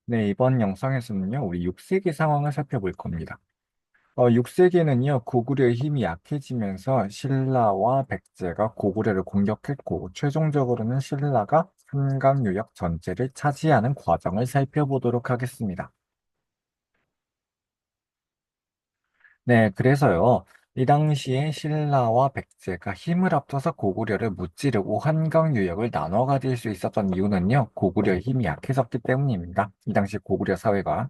네, 이번 영상에서는요, 우리 6세기 상황을 살펴볼 겁니다. 6세기는요, 고구려의 힘이 약해지면서 신라와 백제가 고구려를 공격했고, 최종적으로는 신라가 한강유역 전체를 차지하는 과정을 살펴보도록 하겠습니다. 네, 그래서요, 이 당시에 신라와 백제가 힘을 합쳐서 고구려를 무찌르고 한강유역을 나눠 가질 수 있었던 이유는요, 고구려의 힘이 약해졌기 때문입니다. 이 당시 고구려 사회가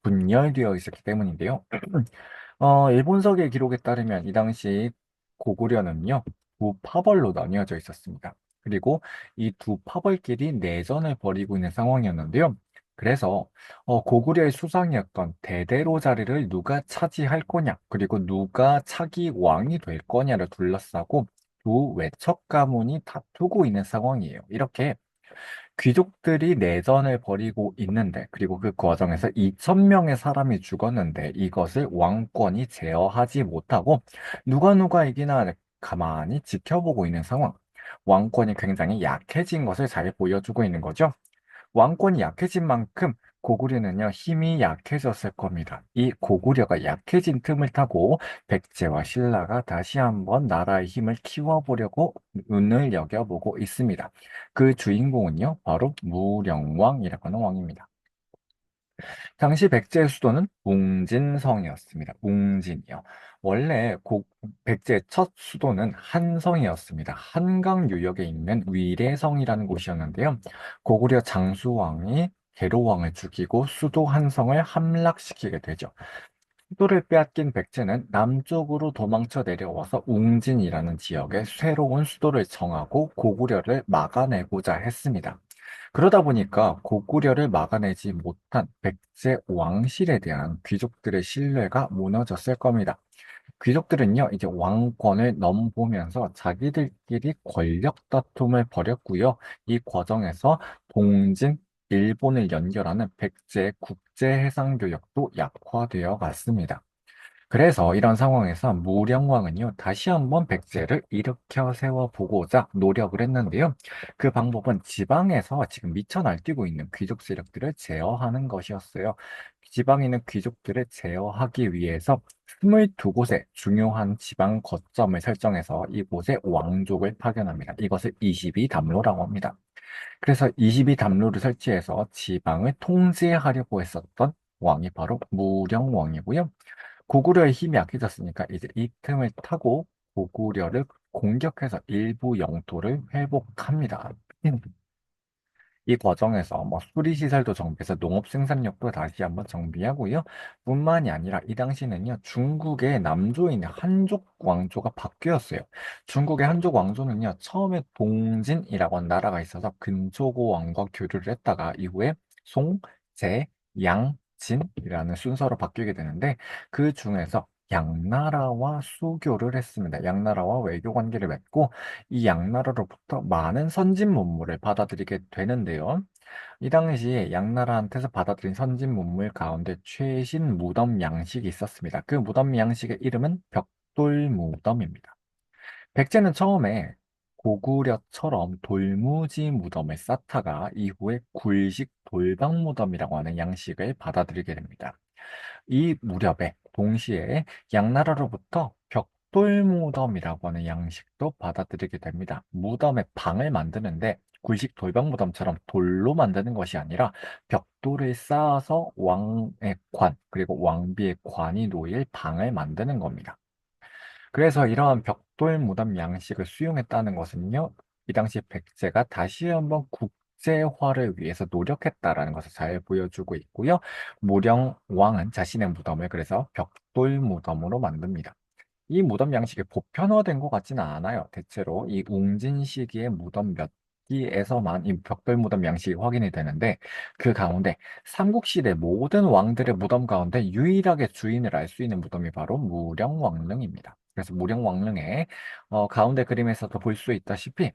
분열되어 있었기 때문인데요. 일본서기의 기록에 따르면 이 당시 고구려는요, 두 파벌로 나뉘어져 있었습니다. 그리고 이 두 파벌끼리 내전을 벌이고 있는 상황이었는데요. 그래서 고구려의 수상이었던 대대로 자리를 누가 차지할 거냐, 그리고 누가 차기 왕이 될 거냐를 둘러싸고 두 외척 가문이 다투고 있는 상황이에요. 이렇게 귀족들이 내전을 벌이고 있는데, 그리고 그 과정에서 2,000명의 사람이 죽었는데, 이것을 왕권이 제어하지 못하고, 누가 이기나 가만히 지켜보고 있는 상황. 왕권이 굉장히 약해진 것을 잘 보여주고 있는 거죠. 왕권이 약해진 만큼 고구려는요, 힘이 약해졌을 겁니다. 이 고구려가 약해진 틈을 타고 백제와 신라가 다시 한번 나라의 힘을 키워보려고 눈을 여겨보고 있습니다. 그 주인공은요, 바로 무령왕이라고 하는 왕입니다. 당시 백제의 수도는 웅진성이었습니다. 웅진이요. 원래 백제의 첫 수도는 한성이었습니다. 한강 유역에 있는 위례성이라는 곳이었는데요. 고구려 장수왕이 계로왕을 죽이고 수도 한성을 함락시키게 되죠. 수도를 빼앗긴 백제는 남쪽으로 도망쳐 내려와서 웅진이라는 지역에 새로운 수도를 정하고 고구려를 막아내고자 했습니다. 그러다 보니까 고구려를 막아내지 못한 백제 왕실에 대한 귀족들의 신뢰가 무너졌을 겁니다. 귀족들은요, 이제 왕권을 넘보면서 자기들끼리 권력 다툼을 벌였고요. 이 과정에서 동진, 일본을 연결하는 백제 국제해상교역도 약화되어 갔습니다. 그래서 이런 상황에서 무령왕은요, 다시 한번 백제를 일으켜 세워보고자 노력을 했는데요. 그 방법은 지방에서 지금 미쳐 날뛰고 있는 귀족 세력들을 제어하는 것이었어요. 지방에 있는 귀족들을 제어하기 위해서 22곳의 중요한 지방 거점을 설정해서 이곳에 왕족을 파견합니다. 이것을 22담로라고 합니다. 그래서 22담로를 설치해서 지방을 통제하려고 했었던 왕이 바로 무령왕이고요. 고구려의 힘이 약해졌으니까 이제 이 틈을 타고 고구려를 공격해서 일부 영토를 회복합니다. 이 과정에서 뭐 수리시설도 정비해서 농업 생산력도 다시 한번 정비하고요. 뿐만이 아니라 이 당시는요, 중국의 남조에 있는 한족 왕조가 바뀌었어요. 중국의 한족 왕조는요, 처음에 동진이라고 하는 나라가 있어서 근초고 왕과 교류를 했다가 이후에 송, 제, 양, 진이라는 순서로 바뀌게 되는데 그 중에서 양나라와 수교를 했습니다. 양나라와 외교 관계를 맺고 이 양나라로부터 많은 선진 문물을 받아들이게 되는데요. 이 당시에 양나라한테서 받아들인 선진 문물 가운데 최신 무덤 양식이 있었습니다. 그 무덤 양식의 이름은 벽돌 무덤입니다. 백제는 처음에 고구려처럼 돌무지 무덤을 쌓다가 이후에 굴식 돌방 무덤이라고 하는 양식을 받아들이게 됩니다. 이 무렵에 동시에 양나라로부터 벽돌 무덤이라고 하는 양식도 받아들이게 됩니다. 무덤의 방을 만드는데 굴식 돌방 무덤처럼 돌로 만드는 것이 아니라 벽돌을 쌓아서 왕의 관, 그리고 왕비의 관이 놓일 방을 만드는 겁니다. 그래서 이러한 벽돌 무덤 양식을 수용했다는 것은요, 이 당시 백제가 다시 한번 국제화를 위해서 노력했다라는 것을 잘 보여주고 있고요. 무령 왕은 자신의 무덤을 그래서 벽돌 무덤으로 만듭니다. 이 무덤 양식이 보편화된 것 같지는 않아요. 대체로 이 웅진 시기의 무덤 몇 기에서만 이 벽돌 무덤 양식이 확인이 되는데 그 가운데 삼국시대 모든 왕들의 무덤 가운데 유일하게 주인을 알 수 있는 무덤이 바로 무령왕릉입니다. 그래서 무령왕릉의 가운데 그림에서도 볼 수 있다시피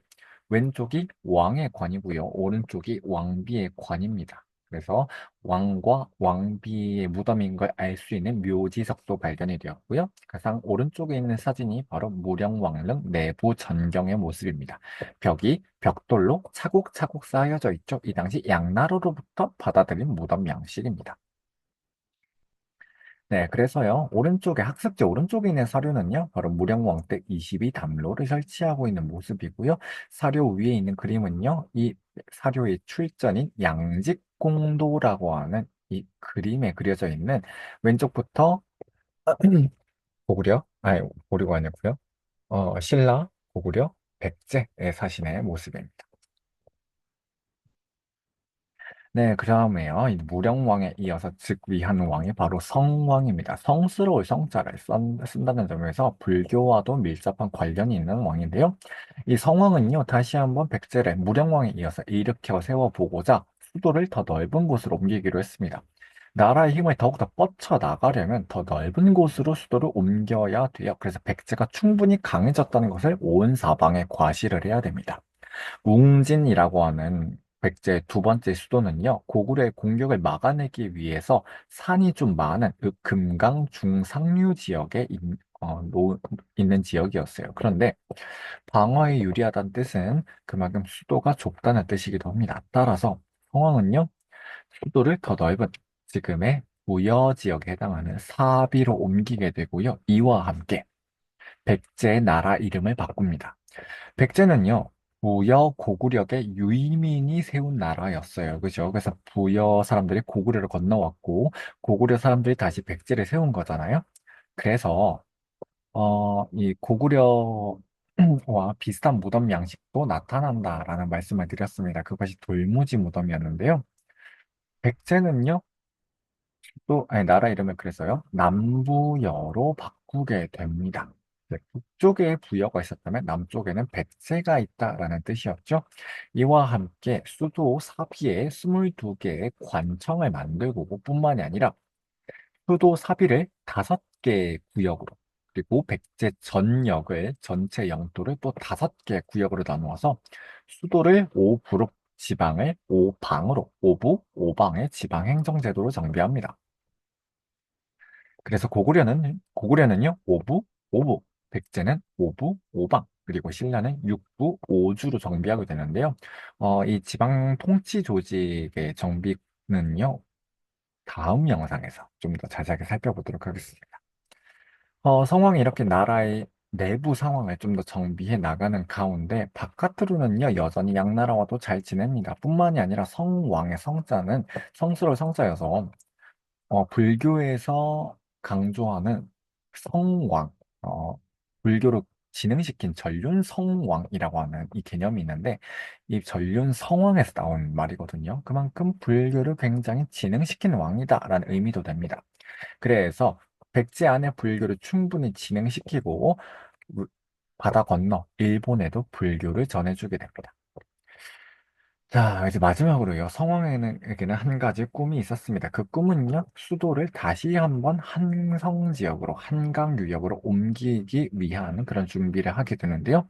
왼쪽이 왕의 관이고요. 오른쪽이 왕비의 관입니다. 그래서 왕과 왕비의 무덤인 걸 알 수 있는 묘지석도 발견이 되었고요. 가장 오른쪽에 있는 사진이 바로 무령왕릉 내부 전경의 모습입니다. 벽이 벽돌로 차곡차곡 쌓여져 있죠. 이 당시 양나라로부터 받아들인 무덤 양식입니다. 네, 그래서요, 오른쪽에, 학습지 오른쪽에 있는 사료는요, 바로 무령왕 때 22 담로를 설치하고 있는 모습이고요. 사료 위에 있는 그림은요, 이 사료의 출전인 양직공도라고 하는 이 그림에 그려져 있는 왼쪽부터 고구려, 아니, 고구려가 아니고요. 신라, 고구려, 백제의 사신의 모습입니다. 네, 그다음에요. 이 무령왕에 이어서 즉위한 왕이 바로 성왕입니다. 성스러울 성자를 쓴다는 점에서 불교와도 밀접한 관련이 있는 왕인데요. 이 성왕은요, 다시 한번 백제를 무령왕에 이어서 일으켜 세워보고자 수도를 더 넓은 곳으로 옮기기로 했습니다. 나라의 힘을 더욱더 뻗쳐 나가려면 더 넓은 곳으로 수도를 옮겨야 돼요. 그래서 백제가 충분히 강해졌다는 것을 온 사방에 과시를 해야 됩니다. 웅진이라고 하는 백제의 두 번째 수도는요, 고구려의 공격을 막아내기 위해서 산이 좀 많은 그 금강 중상류 지역에 있는 지역이었어요. 그런데 방어에 유리하다는 뜻은 그만큼 수도가 좁다는 뜻이기도 합니다. 따라서 성왕은요, 수도를 더 넓은 지금의 부여 지역에 해당하는 사비로 옮기게 되고요. 이와 함께 백제의 나라 이름을 바꿉니다. 백제는요, 부여 고구려의 유이민이 세운 나라였어요. 그죠? 그래서 부여 사람들이 고구려를 건너왔고, 고구려 사람들이 다시 백제를 세운 거잖아요. 그래서, 이 고구려와 비슷한 무덤 양식도 나타난다라는 말씀을 드렸습니다. 그것이 돌무지 무덤이었는데요. 백제는요, 아니, 나라 이름을 그래서요, 남부여로 바꾸게 됩니다. 네, 북쪽에 부여가 있었다면 남쪽에는 백제가 있다라는 뜻이었죠. 이와 함께 수도 사비에 22개의 관청을 만들고 뿐만이 아니라 수도 사비를 5개의 구역으로 그리고 백제 전역을 전체 영토를 또 5개의 구역으로 나누어서 수도를 5부로 지방을 5방으로 5부 5방의 지방 행정제도로 정비합니다. 그래서 고구려는요, 오부, 오부, 백제는 오부, 오방, 그리고 신라는 육부, 오주로 정비하게 되는데요. 이 지방 통치 조직의 정비는요, 다음 영상에서 좀 더 자세하게 살펴보도록 하겠습니다. 성황이 이렇게 나라의 내부 상황을 좀 더 정비해 나가는 가운데 바깥으로는요 여전히 양나라와도 잘 지냅니다. 뿐만이 아니라 성왕의 성자는 성스러운 성자여서 불교에서 강조하는 성왕, 불교를 진흥시킨 전륜 성왕이라고 하는 이 개념이 있는데, 이 전륜 성왕에서 나온 말이거든요. 그만큼 불교를 굉장히 진흥시킨 왕이다라는 의미도 됩니다. 그래서 백제 안에 불교를 충분히 진행시키고 바다 건너 일본에도 불교를 전해주게 됩니다. 자, 이제 마지막으로요. 성왕에게는 한 가지 꿈이 있었습니다. 그 꿈은요, 수도를 다시 한번 한성 지역으로, 한강 유역으로 옮기기 위한 그런 준비를 하게 되는데요.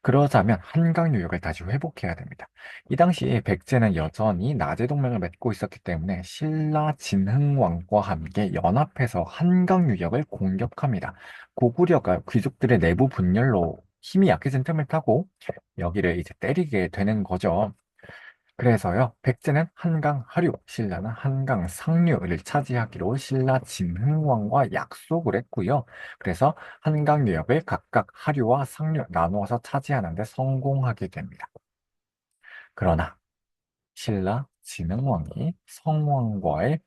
그러자면 한강 유역을 다시 회복해야 됩니다. 이 당시에 백제는 여전히 나제 동맹을 맺고 있었기 때문에 신라 진흥왕과 함께 연합해서 한강 유역을 공격합니다. 고구려가 귀족들의 내부 분열로 힘이 약해진 틈을 타고 여기를 이제 때리게 되는 거죠. 그래서요, 백제는 한강 하류, 신라는 한강 상류를 차지하기로 신라 진흥왕과 약속을 했고요. 그래서 한강 유역을 각각 하류와 상류 나누어서 차지하는 데 성공하게 됩니다. 그러나 신라 진흥왕이 성왕과의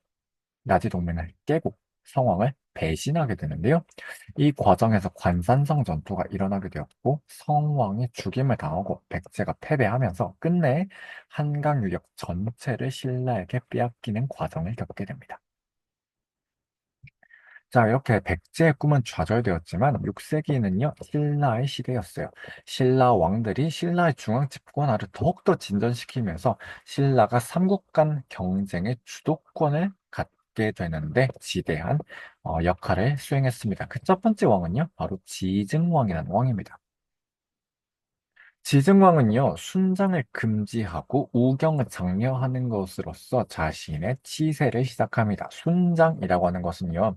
나지 동맹을 깨고 성왕을 배신하게 되는데요. 이 과정에서 관산성 전투가 일어나게 되었고 성왕이 죽임을 당하고 백제가 패배하면서 끝내 한강 유역 전체를 신라에게 빼앗기는 과정을 겪게 됩니다. 자, 이렇게 백제의 꿈은 좌절되었지만 6세기는요, 신라의 시대였어요. 신라 왕들이 신라의 중앙 집권화를 더욱더 진전시키면서 신라가 삼국 간 경쟁의 주도권을 갖게 되는데 지대한 역할을 수행했습니다. 그 첫 번째 왕은요, 바로 지증왕이라는 왕입니다. 지증왕은요, 순장을 금지하고 우경을 장려하는 것으로서 자신의 치세를 시작합니다. 순장이라고 하는 것은요,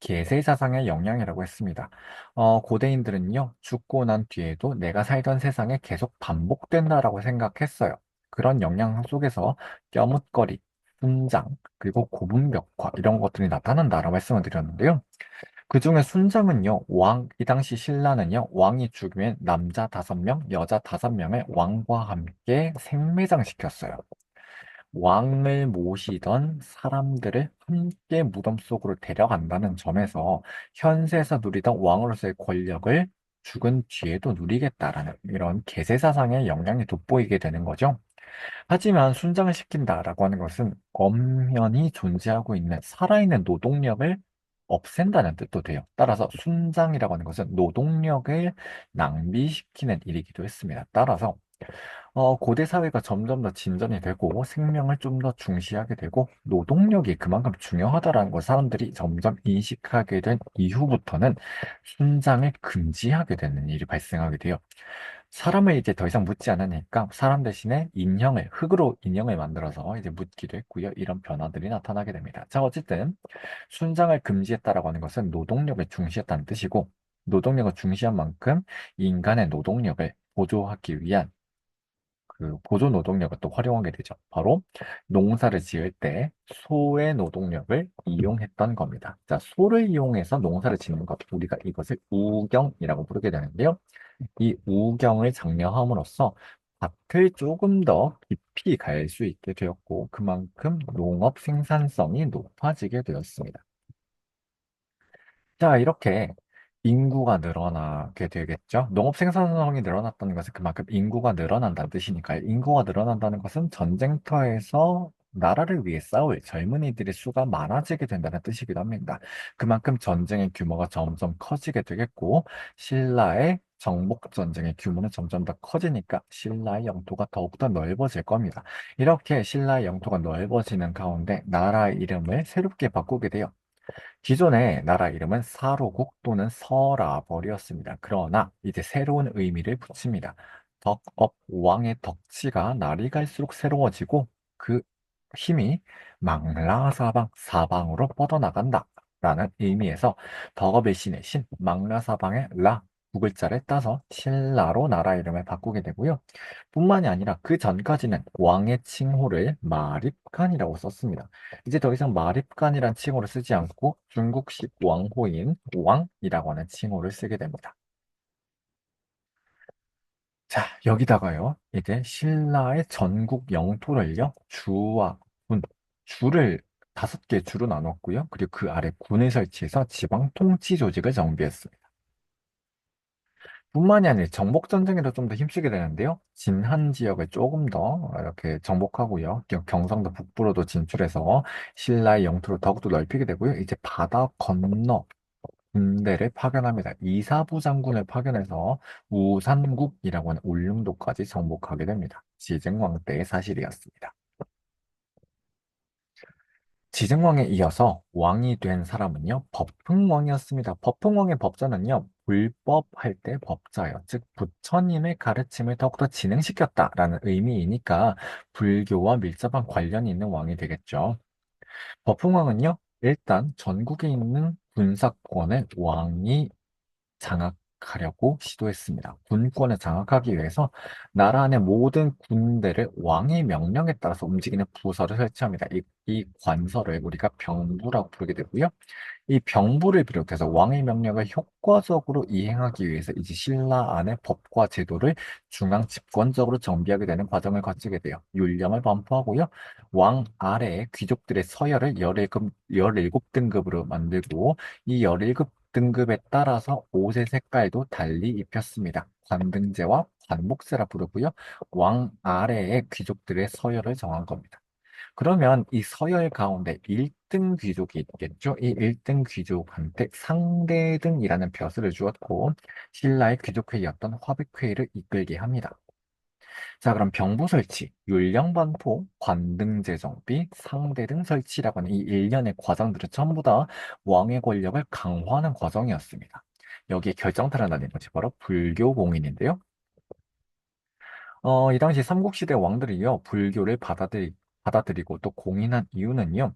계세사상의 영향이라고 했습니다. 고대인들은요, 죽고 난 뒤에도 내가 살던 세상에 계속 반복된다라고 생각했어요. 그런 영향 속에서 껴묻거리, 순장, 그리고 고분벽화, 이런 것들이 나타난다라고 말씀을 드렸는데요. 그중에 순장은요, 이 당시 신라는요, 왕이 죽으면 남자 5명, 여자 5명을 왕과 함께 생매장시켰어요. 왕을 모시던 사람들을 함께 무덤 속으로 데려간다는 점에서 현세에서 누리던 왕으로서의 권력을 죽은 뒤에도 누리겠다라는 이런 계세사상의 영향이 돋보이게 되는 거죠. 하지만 순장을 시킨다라고 하는 것은 엄연히 존재하고 있는 살아있는 노동력을 없앤다는 뜻도 돼요. 따라서 순장이라고 하는 것은 노동력을 낭비시키는 일이기도 했습니다. 따라서 고대 사회가 점점 더 진전이 되고 생명을 좀 더 중시하게 되고 노동력이 그만큼 중요하다라는 걸 사람들이 점점 인식하게 된 이후부터는 순장을 금지하게 되는 일이 발생하게 돼요. 사람을 이제 더 이상 묻지 않으니까 사람 대신에 흙으로 인형을 만들어서 이제 묻기도 했고요. 이런 변화들이 나타나게 됩니다. 자, 어쨌든 순장을 금지했다라고 하는 것은 노동력을 중시했다는 뜻이고 노동력을 중시한 만큼 인간의 노동력을 보조하기 위한 그 보조 노동력을 또 활용하게 되죠. 바로 농사를 지을 때 소의 노동력을 이용했던 겁니다. 자, 소를 이용해서 농사를 짓는 것, 우리가 이것을 우경이라고 부르게 되는데요. 이 우경을 장려함으로써 밭을 조금 더 깊이 갈 수 있게 되었고, 그만큼 농업 생산성이 높아지게 되었습니다. 자, 이렇게 인구가 늘어나게 되겠죠. 농업 생산성이 늘어났다는 것은 그만큼 인구가 늘어난다는 뜻이니까요. 인구가 늘어난다는 것은 전쟁터에서 나라를 위해 싸울 젊은이들의 수가 많아지게 된다는 뜻이기도 합니다. 그만큼 전쟁의 규모가 점점 커지게 되겠고, 신라의 정복 전쟁의 규모는 점점 더 커지니까 신라의 영토가 더욱더 넓어질 겁니다. 이렇게 신라의 영토가 넓어지는 가운데 나라 이름을 새롭게 바꾸게 돼요. 기존의 나라 이름은 사로국 또는 서라벌이었습니다. 그러나 이제 새로운 의미를 붙입니다. 덕업 왕의 덕치가 날이 갈수록 새로워지고 그 힘이 망라사방 사방으로 뻗어나간다. 라는 의미에서 덕업의 신의 신, 망라사방의 라 두 글자를 따서 신라로 나라 이름을 바꾸게 되고요. 뿐만이 아니라 그 전까지는 왕의 칭호를 마립간이라고 썼습니다. 이제 더 이상 마립간이란 칭호를 쓰지 않고 중국식 왕호인 왕이라고 하는 칭호를 쓰게 됩니다. 자, 여기다가요, 이제 신라의 전국 영토를요, 주와 군, 주를 5개 주로 나눴고요. 그리고 그 아래 군을 설치해서 지방 통치 조직을 정비했습니다. 뿐만이 아니라 정복 전쟁에도 좀 더 힘쓰게 되는데요. 진한 지역을 조금 더 이렇게 정복하고요. 경상도 북부로도 진출해서 신라의 영토를 더욱더 넓히게 되고요. 이제 바다 건너 군대를 파견합니다. 이사부 장군을 파견해서 우산국이라고 하는 울릉도까지 정복하게 됩니다. 지증왕 때의 사실이었습니다. 지증왕에 이어서 왕이 된 사람은요, 법흥왕이었습니다. 법흥왕의 법자는요, 불법할 때 법자요, 즉 부처님의 가르침을 더욱더 진행시켰다라는 의미이니까 불교와 밀접한 관련이 있는 왕이 되겠죠. 법흥왕은요, 일단 전국에 있는 군사권을 왕이 장악하려고 시도했습니다. 군권을 장악하기 위해서 나라 안의 모든 군대를 왕의 명령에 따라서 움직이는 부서를 설치합니다. 이 관서를 우리가 병부라고 부르게 되고요. 이 병부를 비롯해서 왕의 명령을 효과적으로 이행하기 위해서 이제 신라 안의 법과 제도를 중앙 집권적으로 정비하게 되는 과정을 거치게 돼요. 율령을 반포하고요. 왕 아래에 귀족들의 서열을 17등급으로 만들고 이 17등급에 따라서 옷의 색깔도 달리 입혔습니다. 관등제와 관복제라 부르고요. 왕 아래에 귀족들의 서열을 정한 겁니다. 그러면 이 서열 가운데 1등 귀족이 있겠죠? 이 1등 귀족한테 상대등이라는 벼슬을 주었고 신라의 귀족회의였던 화백회의를 이끌게 합니다. 자, 그럼 병부 설치, 율령 반포, 관등제 정비, 상대등 설치라고 하는 이 일련의 과정들은 전부 다 왕의 권력을 강화하는 과정이었습니다. 여기에 결정타를 날린 것이 바로 불교 공인인데요. 이 당시 삼국시대 왕들이요, 받아들이고 또 공인한 이유는요,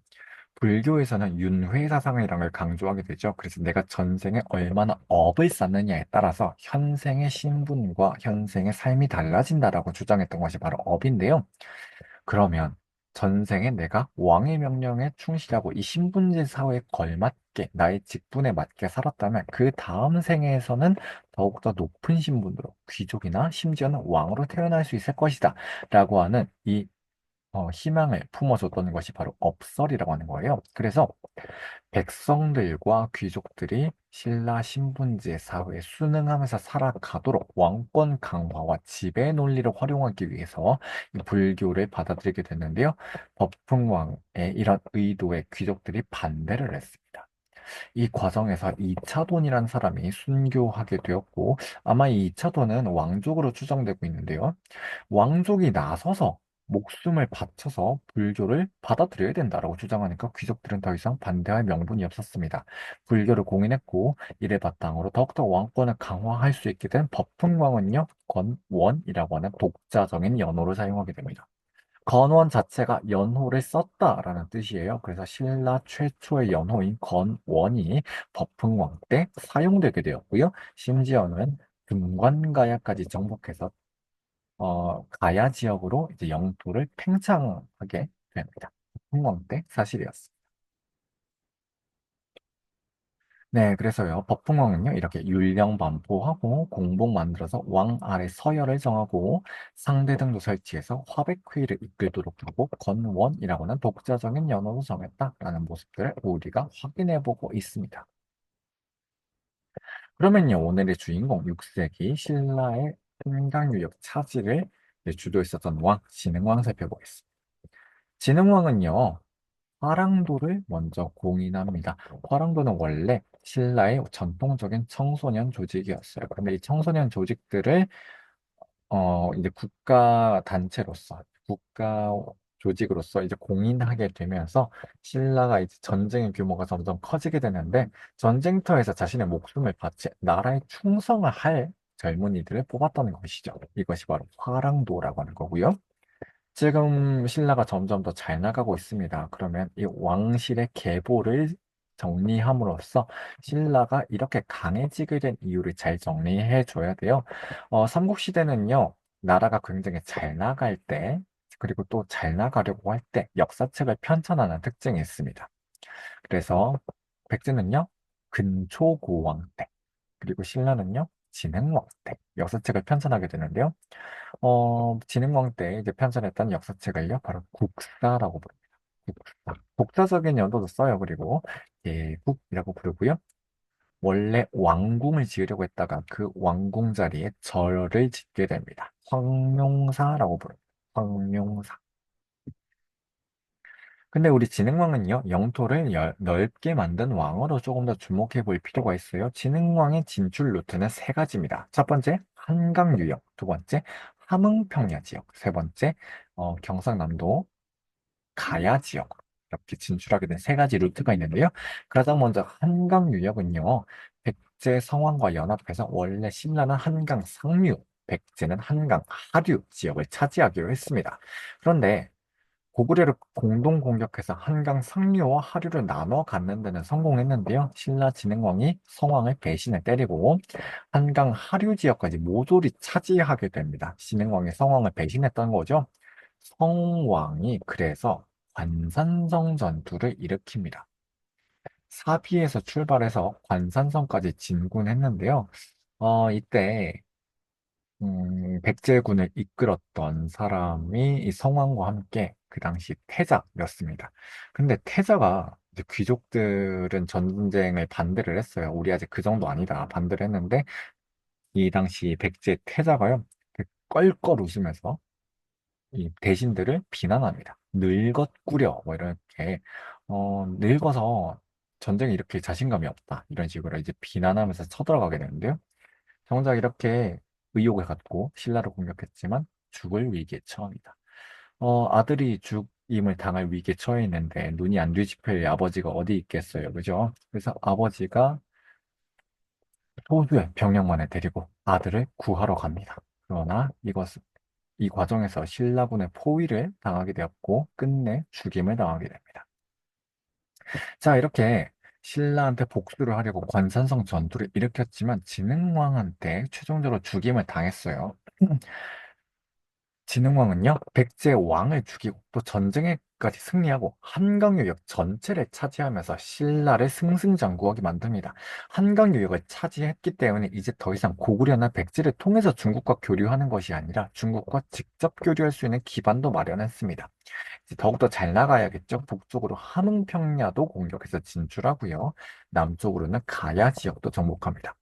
불교에서는 윤회사상이라는 걸 강조하게 되죠. 그래서 내가 전생에 얼마나 업을 쌓느냐에 따라서 현생의 신분과 현생의 삶이 달라진다라고 주장했던 것이 바로 업인데요. 그러면 전생에 내가 왕의 명령에 충실하고 이 신분제 사회에 걸맞게 나의 직분에 맞게 살았다면 그 다음 생에서는 더욱더 높은 신분으로 귀족이나 심지어는 왕으로 태어날 수 있을 것이다 라고 하는 이 희망을 품어줬던 것이 바로 업설이라고 하는 거예요. 그래서 백성들과 귀족들이 신라 신분제 사회에 순응하면서 살아가도록 왕권 강화와 지배 논리를 활용하기 위해서 이 불교를 받아들이게 됐는데요. 법흥왕의 이런 의도에 귀족들이 반대를 했습니다. 이 과정에서 이차돈이라는 사람이 순교하게 되었고, 아마 이 이차돈은 왕족으로 추정되고 있는데요. 왕족이 나서서 목숨을 바쳐서 불교를 받아들여야 된다라고 주장하니까 귀족들은 더 이상 반대할 명분이 없었습니다. 불교를 공인했고 이를 바탕으로 더욱더 왕권을 강화할 수 있게 된 법흥왕은요, 건원이라고 하는 독자적인 연호를 사용하게 됩니다. 건원 자체가 연호를 썼다라는 뜻이에요. 그래서 신라 최초의 연호인 건원이 법흥왕 때 사용되게 되었고요. 심지어는 금관가야까지 정복해서 가야 지역으로 이제 영토를 팽창하게 됩니다. 흥왕 때 사실이었습니다. 네, 그래서요, 법흥왕은요, 이렇게 율령 반포하고 공복 만들어서 왕 아래 서열을 정하고 상대 등도 설치해서 화백회의를 이끌도록 하고 건원이라고 하는 독자적인 연호도 정했다라는 모습들을 우리가 확인해 보고 있습니다. 그러면요, 오늘의 주인공 6세기 신라의 한강유역 차지를 주도했었던 왕, 진흥왕 살펴보겠습니다. 진흥왕은요, 화랑도를 먼저 공인합니다. 화랑도는 원래 신라의 전통적인 청소년 조직이었어요. 그런데 이 청소년 조직들을 이제 국가 단체로서, 국가 조직으로서 이제 공인하게 되면서 신라가 이제 전쟁의 규모가 점점 커지게 되는데 전쟁터에서 자신의 목숨을 바치 나라에 충성을 할 젊은이들을 뽑았다는 것이죠. 이것이 바로 화랑도라고 하는 거고요. 지금 신라가 점점 더 잘 나가고 있습니다. 그러면 이 왕실의 계보를 정리함으로써 신라가 이렇게 강해지게 된 이유를 잘 정리해 줘야 돼요. 삼국시대는요, 나라가 굉장히 잘 나갈 때, 그리고 또 잘 나가려고 할 때 역사책을 편찬하는 특징이 있습니다. 그래서 백제는요, 근초고왕 때, 그리고 신라는요, 진흥왕 때 역사책을 편찬하게 되는데요. 진흥왕 때 이제 편찬했던 역사책을요, 바로 국사라고 부릅니다. 국사. 독자적인 연도도 써요. 그리고 예국이라고 부르고요. 원래 왕궁을 지으려고 했다가 그 왕궁 자리에 절을 짓게 됩니다. 황룡사라고 부릅니다. 황룡사. 근데 우리 진흥왕은요, 영토를 넓게 만든 왕으로 조금 더 주목해 볼 필요가 있어요. 진흥왕의 진출 루트는 세 가지입니다. 첫 번째, 한강 유역. 두 번째, 함흥평야 지역. 세 번째, 경상남도 가야 지역. 이렇게 진출하게 된 세 가지 루트가 있는데요. 가장 먼저 한강 유역은요, 백제 성왕과 연합해서 원래 신라는 한강 상류, 백제는 한강 하류 지역을 차지하기로 했습니다. 그런데 고구려를 공동 공격해서 한강 상류와 하류를 나눠 갖는 데는 성공했는데요. 신라 진흥왕이 성왕을 배신을 때리고 한강 하류 지역까지 모조리 차지하게 됩니다. 진흥왕이 성왕을 배신했던 거죠. 성왕이 그래서 관산성 전투를 일으킵니다. 사비에서 출발해서 관산성까지 진군했는데요. 이때 백제군을 이끌었던 사람이 이 성왕과 함께 그 당시 태자였습니다. 근데 태자가 이제 귀족들은 전쟁을 반대를 했어요. 우리 아직 그 정도 아니다. 반대를 했는데 이 당시 백제 태자가요. 껄껄 웃으면서 이 대신들을 비난합니다. 늙었구려 뭐 이렇게 늙어서 전쟁에 이렇게 자신감이 없다. 이런 식으로 이제 비난하면서 쳐들어가게 되는데요. 정작 이렇게 의욕을 갖고 신라를 공격했지만 죽을 위기에 처합니다. 아들이 죽임을 당할 위기에 처해 있는데 눈이 안 뒤집힐 아버지가 어디 있겠어요, 그죠? 그래서 아버지가 소수의 병력만을 데리고 아들을 구하러 갑니다. 그러나 이것은 이 과정에서 신라군의 포위를 당하게 되었고 끝내 죽임을 당하게 됩니다. 자, 이렇게 신라한테 복수를 하려고 관산성 전투를 일으켰지만 진흥왕한테 최종적으로 죽임을 당했어요. 진흥왕은요, 백제 왕을 죽이고 또 전쟁에까지 승리하고 한강유역 전체를 차지하면서 신라를 승승장구하게 만듭니다. 한강유역을 차지했기 때문에 이제 더 이상 고구려나 백제를 통해서 중국과 교류하는 것이 아니라 중국과 직접 교류할 수 있는 기반도 마련했습니다. 이제 더욱더 잘 나가야겠죠. 북쪽으로 함흥평야도 공격해서 진출하고요. 남쪽으로는 가야 지역도 정복합니다.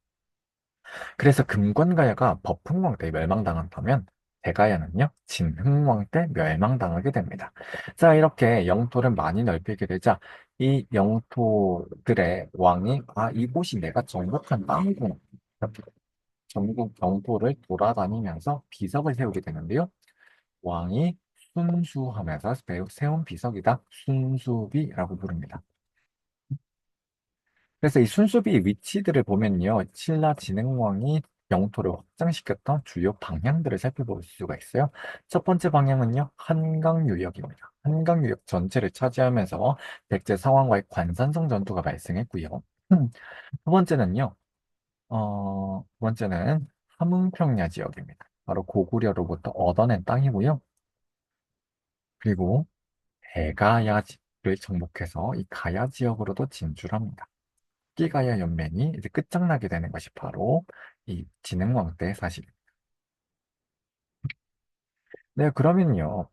그래서 금관가야가 법흥왕 때 멸망당한다면 대가야는요, 진흥왕 때 멸망당하게 됩니다. 자, 이렇게 영토를 많이 넓히게 되자 이 영토들의 왕이 이곳이 내가 정복한 땅이구나. 이렇게 전국 영토를 돌아다니면서 비석을 세우게 되는데요. 왕이 순수하면서 세운 비석이다. 순수비라고 부릅니다. 그래서 이 순수비 위치들을 보면요. 신라 진흥왕이 영토를 확장시켰던 주요 방향들을 살펴볼 수가 있어요. 첫 번째 방향은요. 한강유역입니다. 한강유역 전체를 차지하면서 백제 상황과의 관산성 전투가 발생했고요. 두 번째는요. 두 번째는 함흥평야 지역입니다. 바로 고구려로부터 얻어낸 땅이고요. 그리고 대가야를 정복해서 이 가야 지역으로도 진출합니다. 끼가야 연맹이 이제 끝장나게 되는 것이 바로 이 진흥왕 때 사실입니다. 네, 그러면요.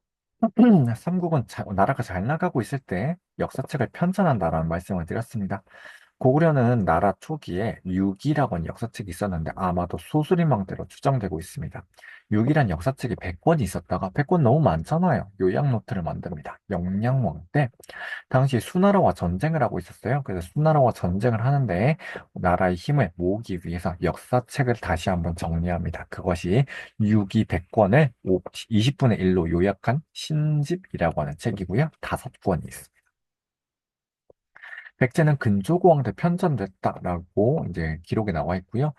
삼국은 나라가 잘 나가고 있을 때 역사책을 편찬한다라는 말씀을 드렸습니다. 고구려는 나라 초기에 육이라고 하는 역사책이 있었는데 아마도 소수림왕대로 추정되고 있습니다. 육이란 역사책이 100권이 있었다가 100권 너무 많잖아요. 요약 노트를 만듭니다. 영량왕 때 당시 수나라와 전쟁을 하고 있었어요. 그래서 수나라와 전쟁을 하는데 나라의 힘을 모으기 위해서 역사책을 다시 한번 정리합니다. 그것이 유기 100권을 20분의 1로 요약한 신집이라고 하는 책이고요. 5권이 있습니다. 백제는 근조고왕대 편찬됐다라고 이제 기록에 나와 있고요.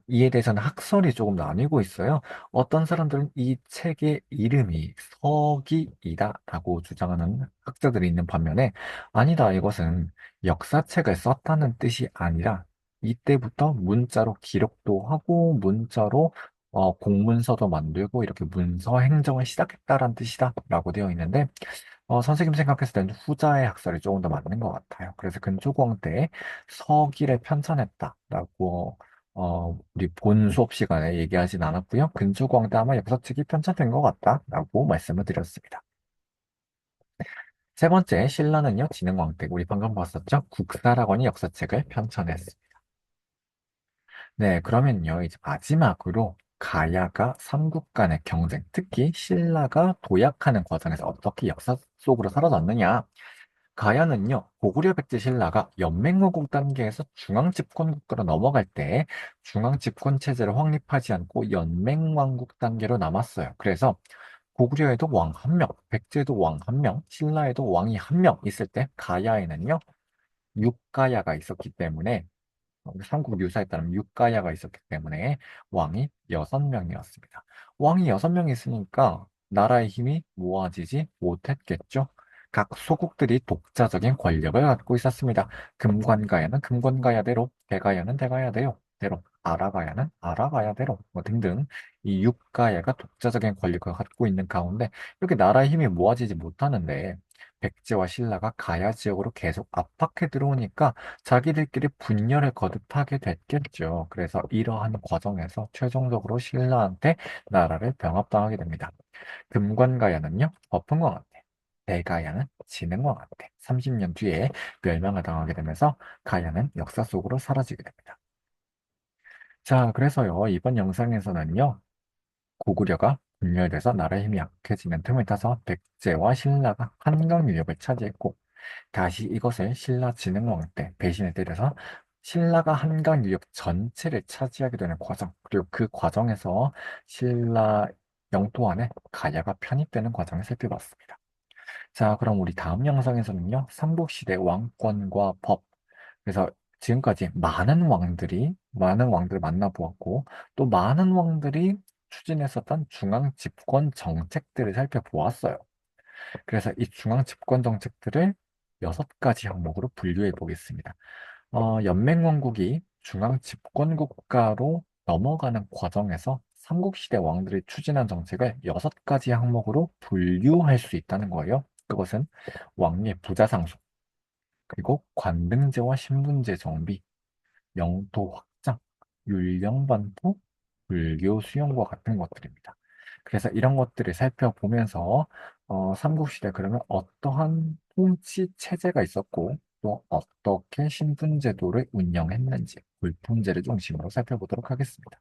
이에 대해서는 학설이 조금 나뉘고 있어요. 어떤 사람들은 이 책의 이름이 서기이다라고 주장하는 학자들이 있는 반면에 아니다, 이것은 역사책을 썼다는 뜻이 아니라 이때부터 문자로 기록도 하고 문자로 공문서도 만들고 이렇게 문서 행정을 시작했다라는 뜻이다라고 되어 있는데 선생님 생각했을 때는 후자의 학설이 조금 더 맞는 것 같아요. 그래서 근조공 때 서기를 편찬했다라고 우리 본 수업 시간에 얘기하진 않았고요. 근조공 때 아마 역사책이 편찬된 것 같다라고 말씀을 드렸습니다. 세 번째, 신라는요, 진흥왕 때 우리 방금 봤었죠? 국사학원이 역사책을 편찬했습니다. 네, 그러면요, 이제 마지막으로 가야가 삼국 간의 경쟁, 특히 신라가 도약하는 과정에서 어떻게 역사 속으로 사라졌느냐? 가야는요, 고구려 백제 신라가 연맹모국 단계에서 중앙집권 국가로 넘어갈 때 중앙집권 체제를 확립하지 않고 연맹왕국 단계로 남았어요. 그래서 고구려에도 왕 한 명, 백제에도 왕 한 명, 신라에도 왕이 한 명 있을 때 가야에는요, 육가야가 있었기 때문에 삼국 유사에 따르면 육가야가 있었기 때문에 왕이 6명이었습니다. 왕이 6명이 있으니까 나라의 힘이 모아지지 못했겠죠. 각 소국들이 독자적인 권력을 갖고 있었습니다. 금관가야는 금관가야대로, 대가야는 대가야대로, 아라가야는 아라가야대로 등등 이 육가야가 독자적인 권력을 갖고 있는 가운데 이렇게 나라의 힘이 모아지지 못하는데 백제와 신라가 가야 지역으로 계속 압박해 들어오니까 자기들끼리 분열을 거듭하게 됐겠죠. 그래서 이러한 과정에서 최종적으로 신라한테 나라를 병합당하게 됩니다. 금관가야는요, 법흥왕한테, 대가야는 진흥왕한테 30년 뒤에 멸망을 당하게 되면서 가야는 역사 속으로 사라지게 됩니다. 자, 그래서요, 이번 영상에서는요, 고구려가 분열돼서 나라의 힘이 약해지는 틈을 타서 백제와 신라가 한강 유역을 차지했고, 다시 이것을 신라 진흥왕 때 배신을 때려서 신라가 한강 유역 전체를 차지하게 되는 과정, 그리고 그 과정에서 신라 영토 안에 가야가 편입되는 과정을 살펴봤습니다. 자, 그럼 우리 다음 영상에서는요, 삼국시대 왕권과 법, 그래서 지금까지 많은 왕들을 만나보았고, 또 많은 왕들이 추진했었던 중앙 집권 정책들을 살펴보았어요. 그래서 이 중앙 집권 정책들을 6가지 항목으로 분류해 보겠습니다. 연맹왕국이 중앙 집권 국가로 넘어가는 과정에서 삼국시대 왕들이 추진한 정책을 6가지 항목으로 분류할 수 있다는 거예요. 그것은 왕의 부자 상속, 그리고 관등제와 신분제 정비, 영토 확장, 율령 반포, 불교 수용과 같은 것들입니다. 그래서 이런 것들을 살펴보면서 삼국시대 그러면 어떠한 통치 체제가 있었고 또 어떻게 신분제도를 운영했는지, 불품제를 중심으로 살펴보도록 하겠습니다.